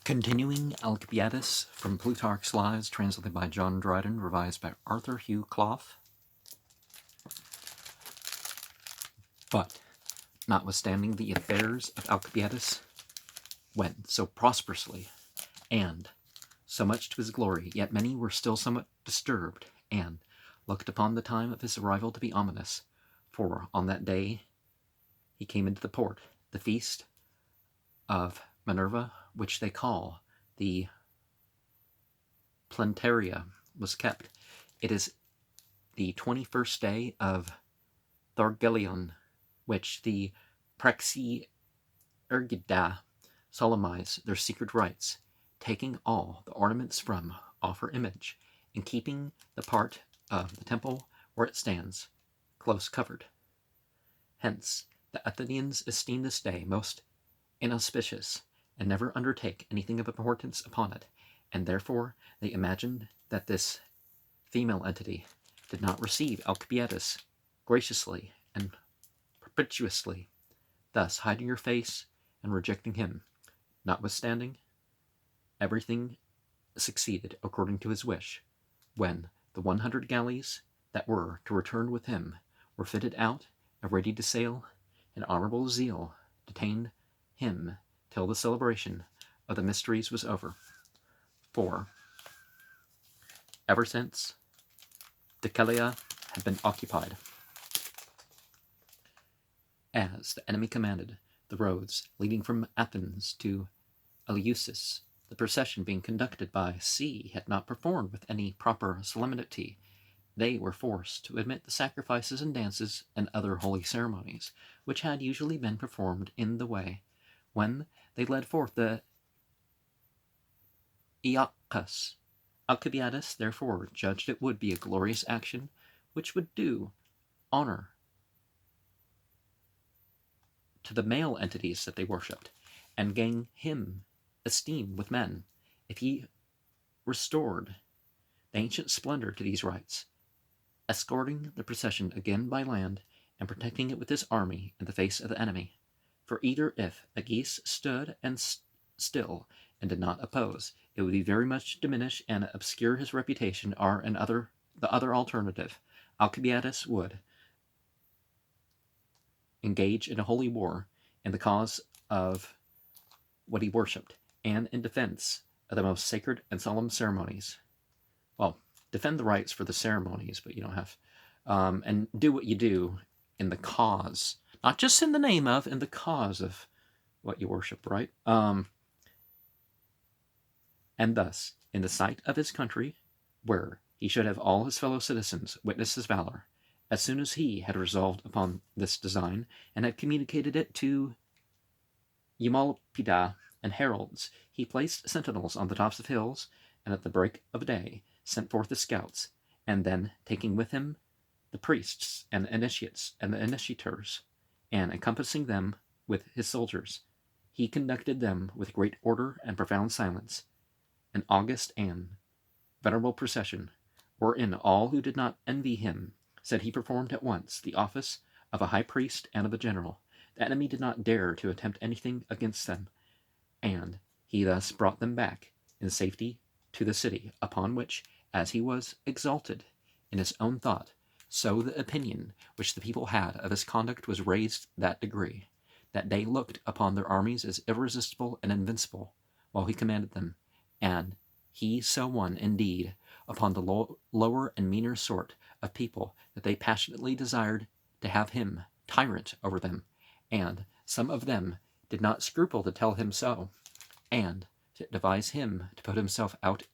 Continuing Alcibiades from Plutarch's Lives, translated by John Dryden, revised by Arthur Hugh Clough. But, notwithstanding the affairs of Alcibiades went so prosperously, and so much to his glory, yet many were still somewhat disturbed, and looked upon the time of his arrival to be ominous, for on that day he came into the port, the feast of Minerva, which they call the Plantaria, was kept. It is the 21st day of Thargelion, which the Praxi Ergida solemnize their secret rites, taking all the ornaments from off her image, and keeping the part of the temple where it stands close covered. Hence the Athenians esteem this day most inauspicious, and never undertake anything of importance upon it, and therefore they imagined that this female entity did not receive Alcibiades graciously and propitiously, thus hiding her face and rejecting him. Notwithstanding, everything succeeded according to his wish, when the 100 galleys that were to return with him were fitted out and ready to sail, and honorable zeal detained him till the celebration of the mysteries was over. For, ever since Decelea had been occupied, as the enemy commanded, the roads leading from Athens to Eleusis, the procession being conducted by sea, had not performed with any proper solemnity, they were forced to omit the sacrifices and dances and other holy ceremonies, which had usually been performed in the way, when they led forth the Iacchus. Alcibiades therefore judged it would be a glorious action, which would do honor to the male entities that they worshipped, and gain him esteem with men, if he restored the ancient splendor to these rites, escorting the procession again by land, and protecting it with his army in the face of the enemy. For either if Agis stood and still and did not oppose, it would be very much diminish and obscure his reputation, or the other alternative, Alcibiades would engage in a holy war in the cause of what he worshipped, and in defense of the most sacred and solemn ceremonies. Well, defend the rights for the ceremonies, but you don't have, and do what you do in the cause, not just in the name of, in the cause of what you worship, right? And thus, in the sight of his country, where he should have all his fellow citizens witness his valor, as soon as he had resolved upon this design, and had communicated it to Eumolpida and heralds, he placed sentinels on the tops of hills, and at the break of day sent forth the scouts, and then, taking with him the priests and the initiates and the initiators, and encompassing them with his soldiers, he conducted them with great order and profound silence, an august and venerable procession, wherein all who did not envy him said he performed at once the office of a high priest and of a general. The enemy did not dare to attempt anything against them, and he thus brought them back in safety to the city, upon which, as he was exalted in his own thought, so the opinion which the people had of his conduct was raised that degree, that they looked upon their armies as irresistible and invincible, while he commanded them, and he so won, indeed, upon the lower and meaner sort of people, that they passionately desired to have him tyrant over them, and some of them did not scruple to tell him so, and to advise him to put himself out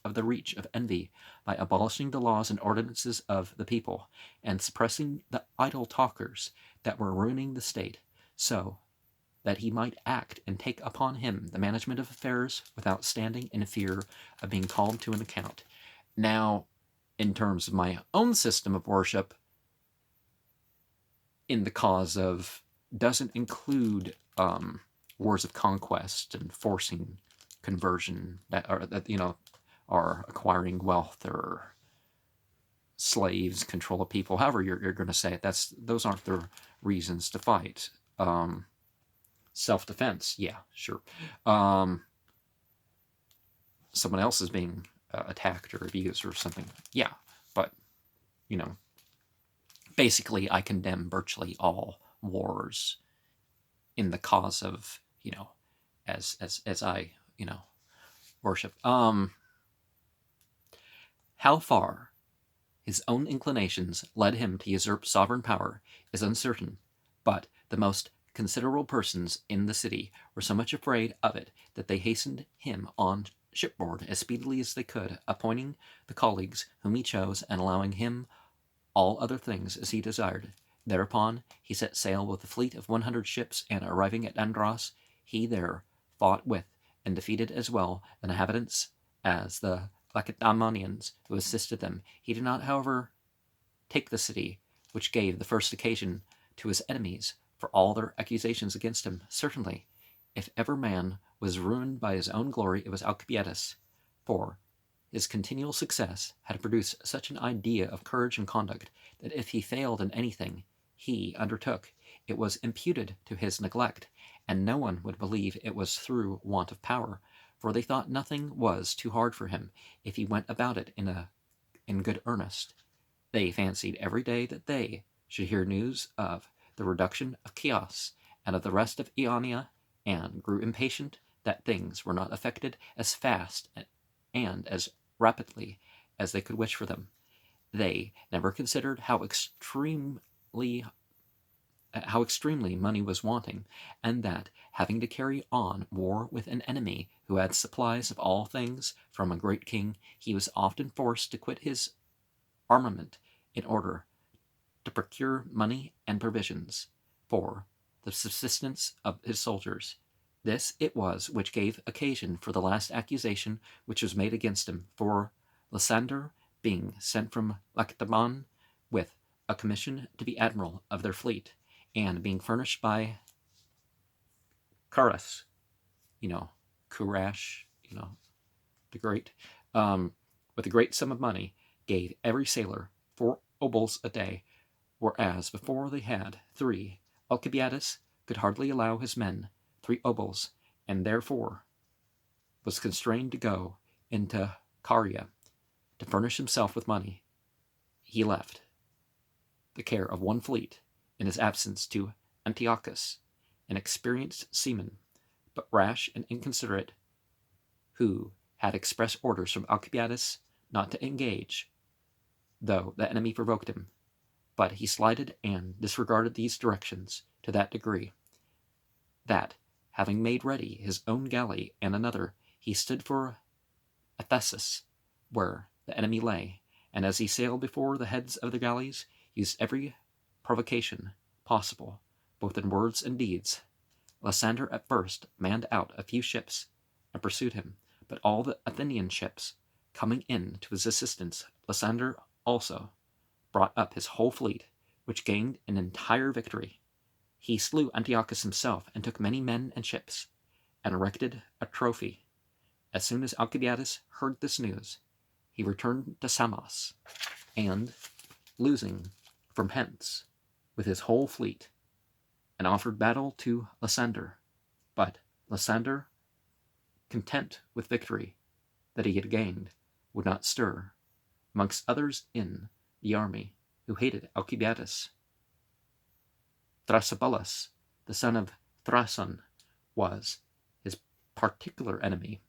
of the reach of envy by abolishing the laws and ordinances of the people, and suppressing the idle talkers that were ruining the state, so that he might act and take upon him the management of affairs without standing in fear of being called to an account. Now, in terms of my own system of worship, in the cause of, doesn't include wars of conquest and forcing conversion that are acquiring wealth, or slaves, control of people, however you're going to say it. Those aren't the reasons to fight. Self-defense, yeah, sure. someone else is being attacked or abused or something, yeah. But, basically I condemn virtually all wars in the cause of, as I, worship. How far his own inclinations led him to usurp sovereign power is uncertain, but the most considerable persons in the city were so much afraid of it that they hastened him on shipboard as speedily as they could, appointing the colleagues whom he chose and allowing him all other things as he desired. Thereupon he set sail with a fleet of 100 ships, and arriving at Andros, he there fought with and defeated as well the inhabitants as the Lacedaemonians who assisted them. He did not, however, take the city, which gave the first occasion to his enemies for all their accusations against him. Certainly, if ever man was ruined by his own glory, it was Alcibiades, for his continual success had produced such an idea of courage and conduct that if he failed in anything he undertook, it was imputed to his neglect, and no one would believe it was through want of power, for they thought nothing was too hard for him if he went about it in good earnest. They fancied every day that they should hear news of the reduction of Chios and of the rest of Ionia, and grew impatient that things were not effected as fast and as rapidly as they could wish for them. They never considered how extremely money was wanting, and that, having to carry on war with an enemy who had supplies of all things from a great king, he was often forced to quit his armament in order to procure money and provisions for the subsistence of his soldiers. This it was which gave occasion for the last accusation which was made against him, for Lysander, being sent from Lacedaemon with a commission to be admiral of their fleet, and being furnished by Carus, Kurash, the great, with a great sum of money, gave every sailor 4 obols a day, whereas before they had 3. Alcibiades could hardly allow his men 3 obols, and therefore was constrained to go into Caria to furnish himself with money. He left the care of one fleet in his absence to Antiochus, an experienced seaman, but rash and inconsiderate, who had express orders from Alcibiades not to engage, though the enemy provoked him. But he slighted and disregarded these directions to that degree that, having made ready his own galley and another, he stood for Ephesus, where the enemy lay, and as he sailed before the heads of the galleys, used every provocation possible, both in words and deeds. Lysander at first manned out a few ships and pursued him, but all the Athenian ships coming in to his assistance, Lysander also brought up his whole fleet, which gained an entire victory. He slew Antiochus himself, and took many men and ships, and erected a trophy. As soon as Alcibiades heard this news, he returned to Samos, and, losing from hence with his whole fleet, and offered battle to Lysander. But Lysander, content with victory that he had gained, would not stir. Amongst others in the army who hated Alcibiades, Thrasybulus, the son of Thrason, was his particular enemy,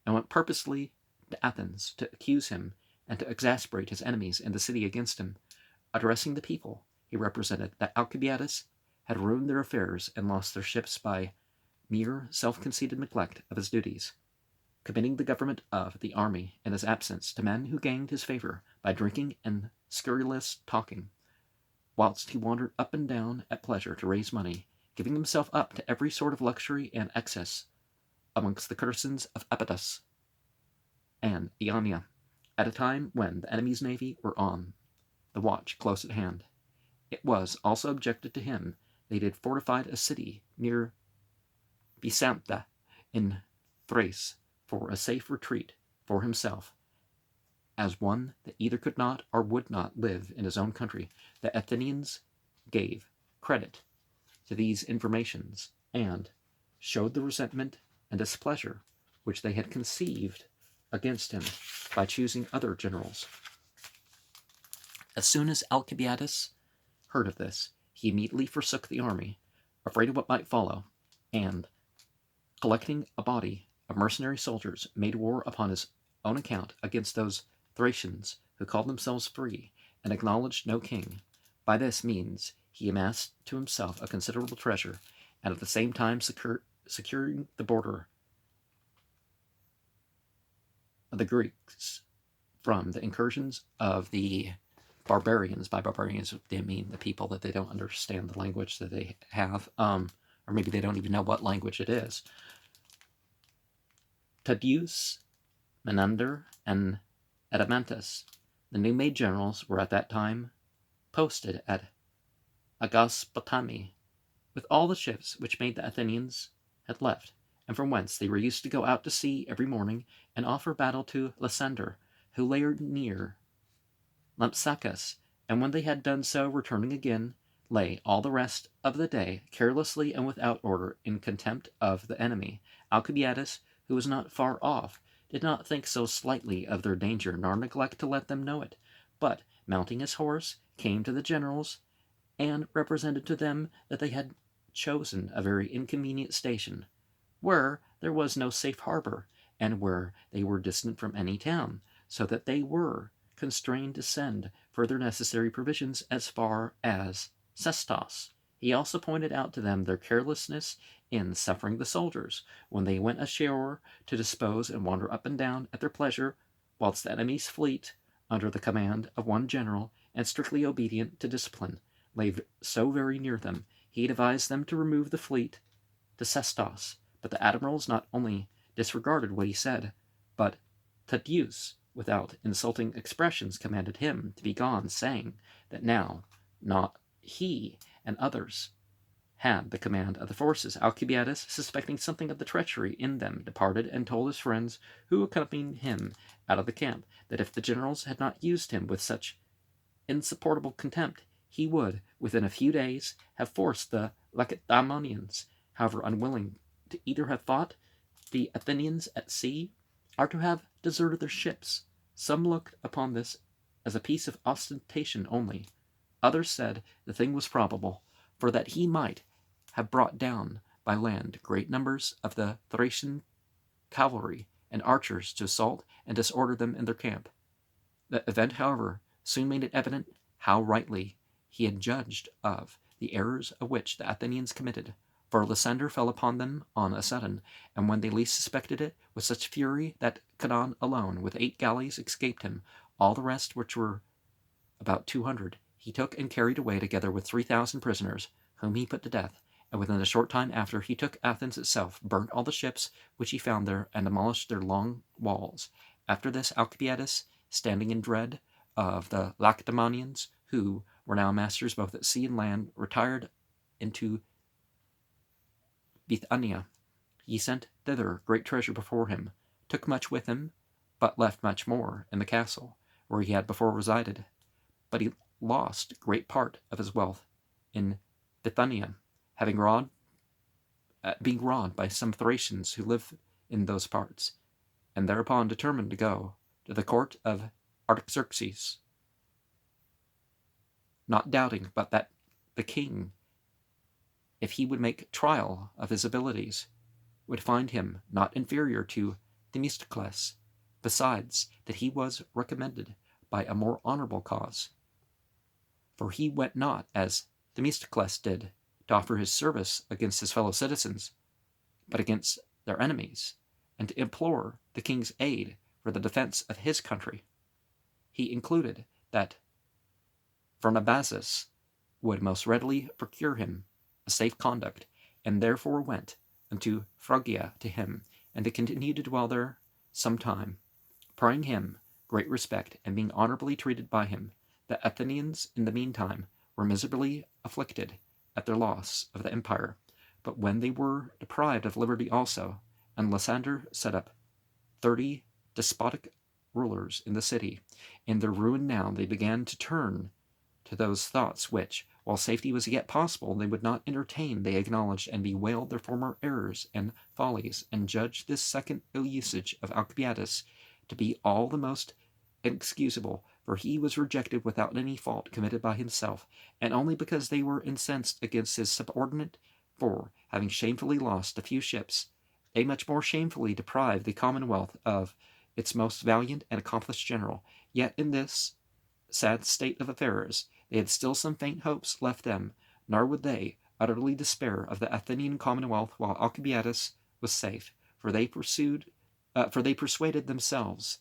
and went purposely to Athens to accuse him and to exasperate his enemies in the city against him. Addressing the people, he represented that Alcibiades had ruined their affairs and lost their ships by mere self-conceited neglect of his duties, committing the government of the army in his absence to men who gained his favor by drinking and scurrilous talking, whilst he wandered up and down at pleasure to raise money, giving himself up to every sort of luxury and excess amongst the courtesans of Abydos and Ionia, at a time when the enemy's navy were on the watch close at hand. It was also objected to him that he had fortified a city near Bisampta in Thrace for a safe retreat for himself, as one that either could not or would not live in his own country. The Athenians gave credit to these informations, and showed the resentment and displeasure which they had conceived against him by choosing other generals. As soon as Alcibiades heard of this, he immediately forsook the army, afraid of what might follow, and, collecting a body of mercenary soldiers, made war upon his own account against those Thracians who called themselves free and acknowledged no king. By this means he amassed to himself a considerable treasure, and at the same time securing the border of the Greeks from the incursions of the barbarians. By barbarians, they mean the people that they don't understand the language that they have, or maybe they don't even know what language it is. Tadius, Menander, and Adeimantus, the new-made generals, were at that time posted at Agaspotami, with all the ships which made the Athenians had left, and from whence they were used to go out to sea every morning and offer battle to Lysander, who lay near Lampsacus, and when they had done so, returning again, lay all the rest of the day carelessly and without order in contempt of the enemy. Alcibiades, who was not far off, did not think so slightly of their danger, nor neglect to let them know it, but, mounting his horse, came to the generals, and represented to them that they had chosen a very inconvenient station, where there was no safe harbor, and where they were distant from any town, so that they were constrained to send further necessary provisions as far as Sestos. He also pointed out to them their carelessness in suffering the soldiers, when they went ashore, to dispose and wander up and down at their pleasure, whilst the enemy's fleet, under the command of one general, and strictly obedient to discipline, lay so very near them. He advised them to remove the fleet to Sestos, but the admirals not only disregarded what he said, but Tadius, without insulting expressions, commanded him to be gone, saying that now not he and others had the command of the forces. Alcibiades, suspecting something of the treachery in them, departed and told his friends, who accompanied him out of the camp, that if the generals had not used him with such insupportable contempt, he would, within a few days, have forced the Lacedaemonians, however unwilling, to either have fought the Athenians at sea, or to have deserted their ships. Some looked upon this as a piece of ostentation only. Others said the thing was probable, for that he might have brought down by land great numbers of the Thracian cavalry and archers to assault and disorder them in their camp. The event, however, soon made it evident how rightly he had judged of the errors of which the Athenians committed, for Lysander fell upon them on a sudden, and when they least suspected it, with such fury that Canaan alone, with 8 galleys, escaped him. All the rest, which were about 200, he took and carried away, together with 3,000 prisoners, whom he put to death, and within a short time after he took Athens itself, burnt all the ships which he found there, and demolished their long walls. After this, Alcibiades, standing in dread of the Lacedaemonians, who were now masters both at sea and land, retired into Bithynia. He sent thither great treasure before him, took much with him, but left much more in the castle, where he had before resided. But he lost great part of his wealth in Bithynia, being robbed by some Thracians who live in those parts, and thereupon determined to go to the court of Artaxerxes, not doubting but that the king, if he would make trial of his abilities, would find him not inferior to Themistocles, besides that he was recommended by a more honorable cause. For he went not, as Themistocles did, to offer his service against his fellow citizens, but against their enemies, and to implore the king's aid for the defense of his country. He included that Pharnabazus would most readily procure him a safe conduct, and therefore went unto Phrygia to him, and they continued to dwell there some time, paying him great respect, and being honorably treated by him. The Athenians, in the meantime, were miserably afflicted at their loss of the empire, but when they were deprived of liberty also, and Lysander set up 30 despotic rulers in the city, in their ruin now they began to turn to those thoughts which, while safety was yet possible, they would not entertain. They acknowledged and bewailed their former errors and follies, and judged this second ill usage of Alcibiades to be all the most inexcusable, for he was rejected without any fault committed by himself, and only because they were incensed against his subordinate, for, having shamefully lost a few ships, they much more shamefully deprived the commonwealth of its most valiant and accomplished general. Yet in this sad state of affairs they had still some faint hopes left them, nor would they utterly despair of the Athenian commonwealth while Alcibiades was safe, for they persuaded themselves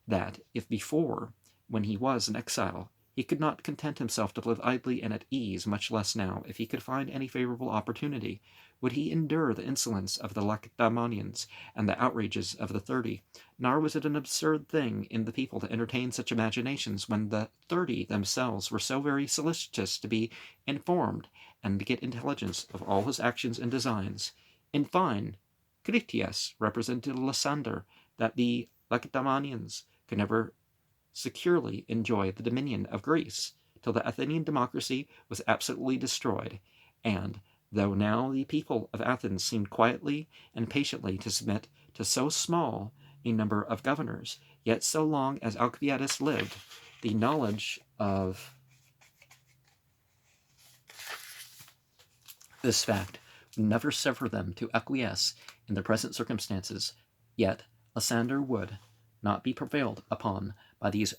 that if before, when he was an exile, he could not content himself to live idly and at ease, much less now, if he could find any favorable opportunity, would he endure the insolence of the Lacedaemonians and the outrages of the 30. Nor was it an absurd thing in the people to entertain such imaginations when the 30 themselves were so very solicitous to be informed and to get intelligence of all his actions and designs. In fine, Critias represented Lysander that the Lacedaemonians could never securely enjoy the dominion of Greece till the Athenian democracy was absolutely destroyed, and though now the people of Athens seemed quietly and patiently to submit to so small a number of governors, yet so long as Alcibiades lived, the knowledge of this fact would never suffer them to acquiesce in the present circumstances. Yet Lysander would not be prevailed upon by these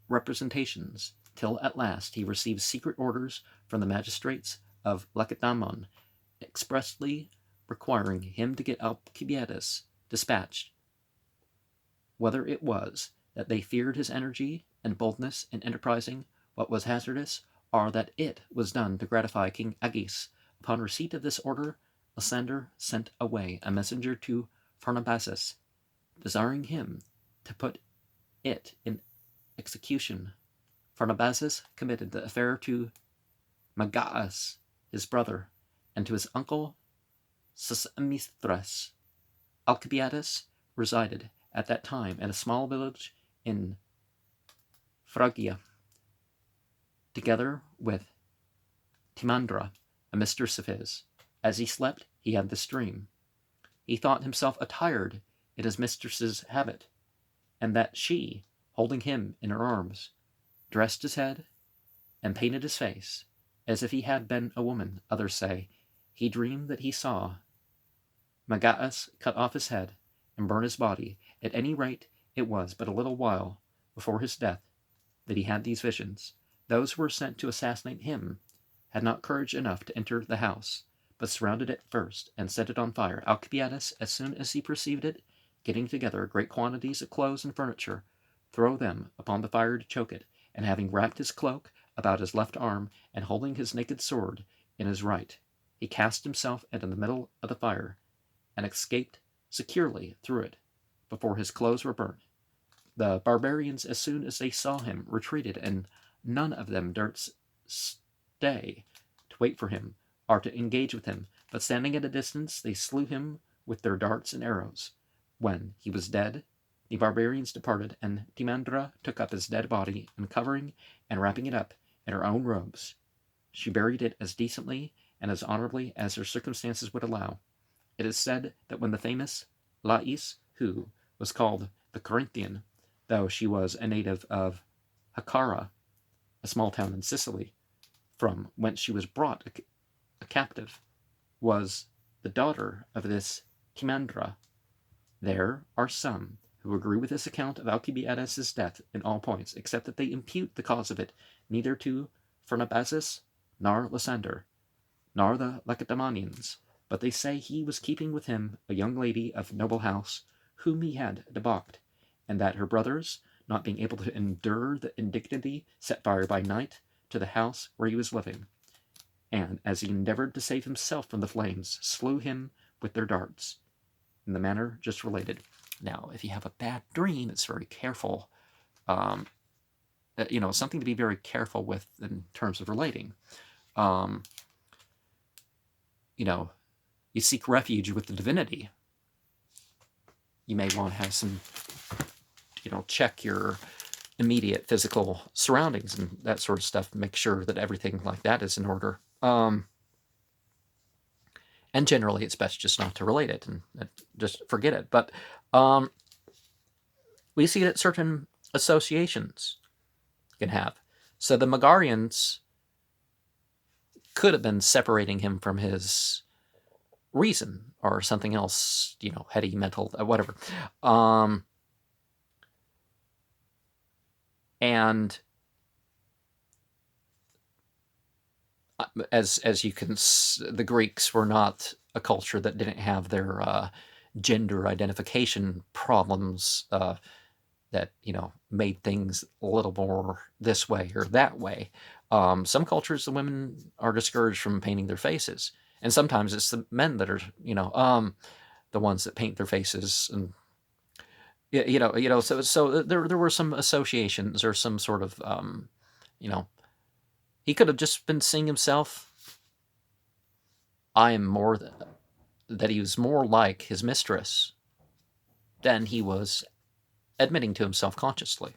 representations, till at last he received secret orders from the magistrates of Lacedaemon, expressly requiring him to get Alcibiades dispatched. Whether it was that they feared his energy and boldness in enterprising what was hazardous, or that it was done to gratify King Agis, upon receipt of this order, Lysander sent away a messenger to Pharnabazus, desiring him to put it in execution. Pharnabazus committed the affair to Megaeus, his brother, and to his uncle Sesmithras. Alcibiades resided at that time in a small village in Phrygia, together with Timandra, a mistress of his. As he slept, he had this dream. He thought himself attired in his mistress's habit, and that she, holding him in her arms, dressed his head and painted his face, as if he had been a woman. Others say he dreamed that he saw Megaeus cut off his head and burn his body. At any rate, it was but a little while before his death that he had these visions. Those who were sent to assassinate him had not courage enough to enter the house, but surrounded it first and set it on fire. Alcibiades, as soon as he perceived it, getting together great quantities of clothes and furniture, throw them upon the fire to choke it, and having wrapped his cloak about his left arm, and holding his naked sword in his right, he cast himself into the middle of the fire, and escaped securely through it, before his clothes were burnt. The barbarians, as soon as they saw him, retreated, and none of them durst stay to wait for him, or to engage with him, but standing at a distance, they slew him with their darts and arrows. When he was dead, the barbarians departed, and Timandra took up his dead body, and covering and wrapping it up in her own robes, she buried it as decently and as honorably as her circumstances would allow. It is said that when the famous Lais, who was called the Corinthian, though she was a native of Hacara, a small town in Sicily, from whence she was brought a captive, was the daughter of this Timandra, there are some who agree with this account of Alcibiades' death in all points, except that they impute the cause of it neither to Pharnabazus, nor Lysander, nor the Lacedaemonians, but they say he was keeping with him a young lady of noble house, whom he had debauched, and that her brothers, not being able to endure the indignity, set fire by night to the house where he was living, and, as he endeavored to save himself from the flames, slew him with their darts, in the manner just related. Now, if you have a bad dream, it's very careful, something to be very careful with in terms of relating. You seek refuge with the divinity. You may want to have some, check your immediate physical surroundings and that sort of stuff. Make sure that everything like that is in order. And generally, it's best just not to relate it and just forget it. But we see that certain associations can have. So the Megarians could have been separating him from his reason or something else, heady, mental, whatever. And as you can, the Greeks were not a culture that didn't have their gender identification problems that made things a little more this way or that way. Some cultures, the women are discouraged from painting their faces, and sometimes it's the men that are the ones that paint their faces, and so there were some associations or some sort of he could have just been seeing himself. I am more that he was more like his mistress than he was admitting to himself consciously.